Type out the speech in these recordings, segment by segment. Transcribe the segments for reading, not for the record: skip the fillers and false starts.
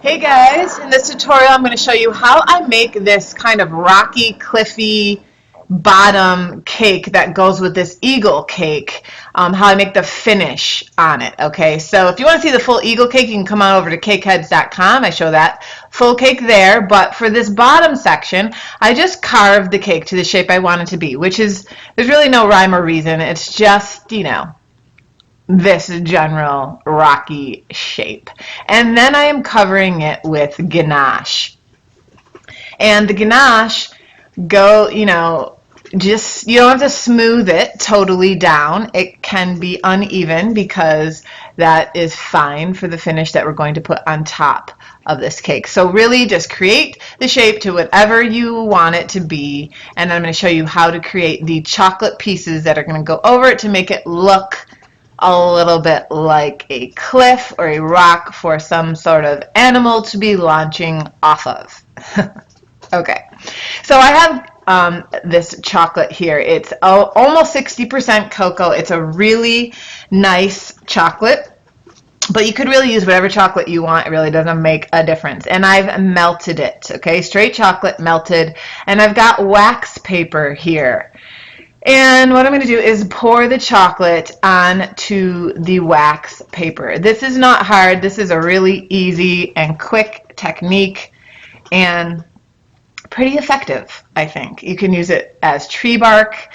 Hey guys, in this tutorial I'm going to show you how I make this kind of rocky, cliffy bottom cake that goes with this eagle cake, how I make the finish on it. Okay, so if you want to see the full eagle cake, you can come on over to cakeheads.com. I show that full cake there, but for this bottom section, I just carved the cake to the shape I want it to be, which is, there's really no rhyme or reason. It's just, this general rocky shape. And then I am covering it with ganache. And the ganache, just, you don't have to smooth it totally down. It can be uneven because that is fine for the finish that we're going to put on top of this cake. So really just create the shape to whatever you want it to be, and I'm going to show you how to create the chocolate pieces that are going to go over it to make it look a little bit like a cliff or a rock for some sort of animal to be launching off of. Okay, so I have this chocolate here. It's almost 60% cocoa. It's a really nice chocolate, but you could really use whatever chocolate you want. It really doesn't make a difference. And I've melted it, okay? Straight chocolate melted. And I've got wax paper here. And what I'm going to do is pour the chocolate onto the wax paper. This is not hard. This is a really easy and quick technique and pretty effective, I think. You can use it as tree bark.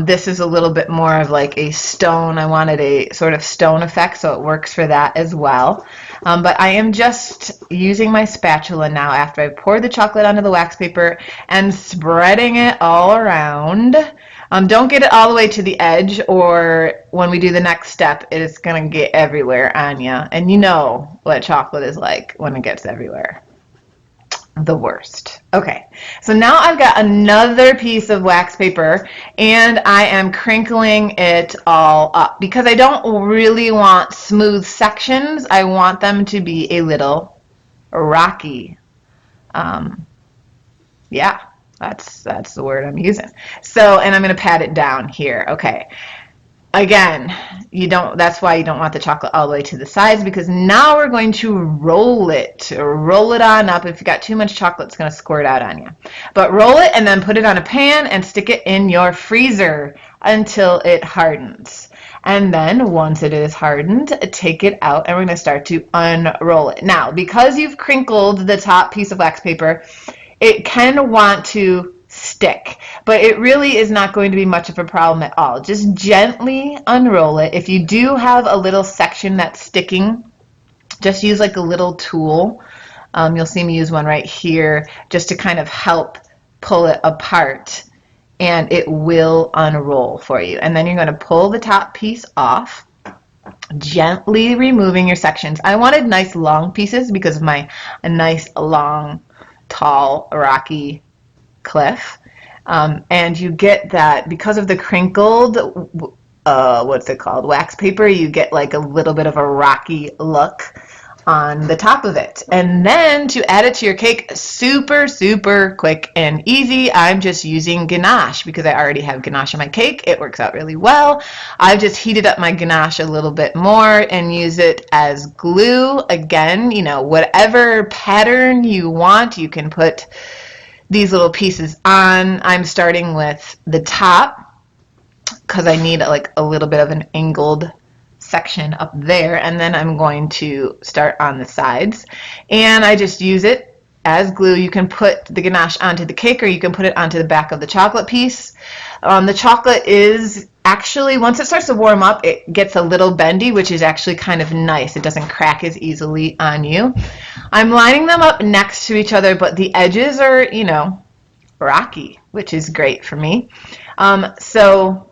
This is a little bit more of like a stone. I wanted a sort of stone effect, so it works for that as well. But I am just using my spatula now after I've poured the chocolate onto the wax paper and spreading it all around. Don't get it all the way to the edge, or when we do the next step, it's going to get everywhere on you. And you know what chocolate is like when it gets everywhere. The worst. Okay, so now I've got another piece of wax paper and I am crinkling it all up because I don't really want smooth sections. I want them to be a little rocky. Yeah, that's the word I'm using. So, and I'm going to pat it down here. Okay. Again, that's why you don't want the chocolate all the way to the sides, because now we're going to roll it on up. If you got too much chocolate, it's going to squirt out on you. But roll it and then put it on a pan and stick it in your freezer until it hardens. And then once it is hardened, take it out and we're going to start to unroll it. Now, because you've crinkled the top piece of wax paper, it can want to stick, but it really is not going to be much of a problem at all. Just gently unroll it. If you do have a little section that's sticking, just use like a little tool. You'll see me use one right here just to kind of help pull it apart, and it will unroll for you. And then you're going to pull the top piece off, gently removing your sections. I wanted nice long pieces because of my nice long tall rocky cliff, and you get that because of the crinkled what's it called, wax paper, you get like a little bit of a rocky look on the top of it. And then to add it to your cake, super quick and easy, I'm just using ganache because I already have ganache in my cake. It works out really well. I've just heated up my ganache a little bit more and use it as glue. Again, whatever pattern you want, you can put these little pieces on. I'm starting with the top because I need like a little bit of an angled section up there, and then I'm going to start on the sides, and I just use it as glue. You can put the ganache onto the cake or you can put it onto the back of the chocolate piece. The chocolate is actually, once it starts to warm up, it gets a little bendy, which is actually kind of nice. It doesn't crack as easily on you. I'm lining them up next to each other, but the edges are, rocky, which is great for me. So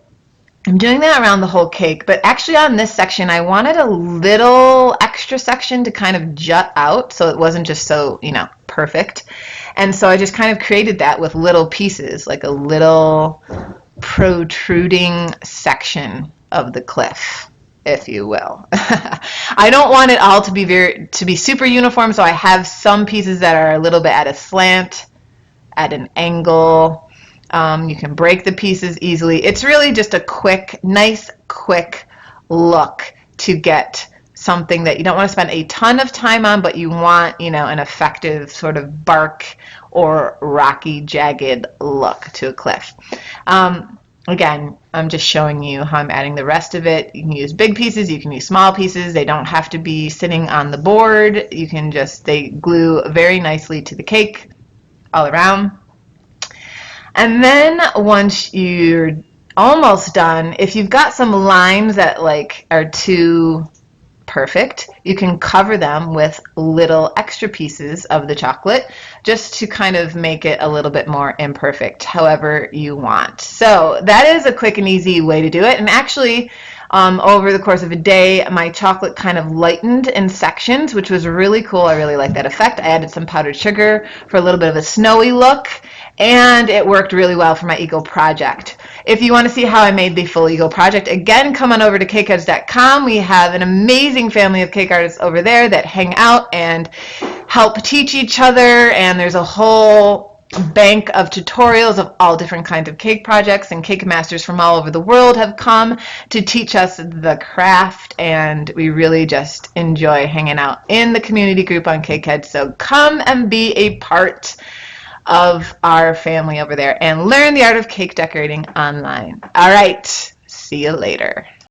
I'm doing that around the whole cake, but actually on this section, I wanted a little extra section to kind of jut out so it wasn't just so, perfect. And so I just kind of created that with little pieces, like a little protruding section of the cliff, if you will. I don't want it all to be super uniform, so I have some pieces that are a little bit at a slant, at an angle. You can break the pieces easily. It's really just a nice quick look to get something that you don't want to spend a ton of time on, but you want, you know, an effective sort of bark or rocky, jagged look to a cliff. Again, I'm just showing you how I'm adding the rest of it. You can use big pieces, you can use small pieces. They don't have to be sitting on the board. You can just, they glue very nicely to the cake all around. And then once you're almost done, if you've got some lines that like are too perfect, you can cover them with little extra pieces of the chocolate just to kind of make it a little bit more imperfect, however you want. So that is a quick and easy way to do it. And actually, over the course of a day, my chocolate kind of lightened in sections, which was really cool. I really like that effect. I added some powdered sugar for a little bit of a snowy look, and it worked really well for my Eagle project. If you want to see how I made the full Eagle project, again, come on over to cakeheads.com. We have an amazing family of cake artists over there that hang out and help teach each other, and there's a whole bank of tutorials of all different kinds of cake projects, and cake masters from all over the world have come to teach us the craft, and we really just enjoy hanging out in the community group on Cakehead. So come and be a part of our family over there and learn the art of cake decorating online. All right, see you later.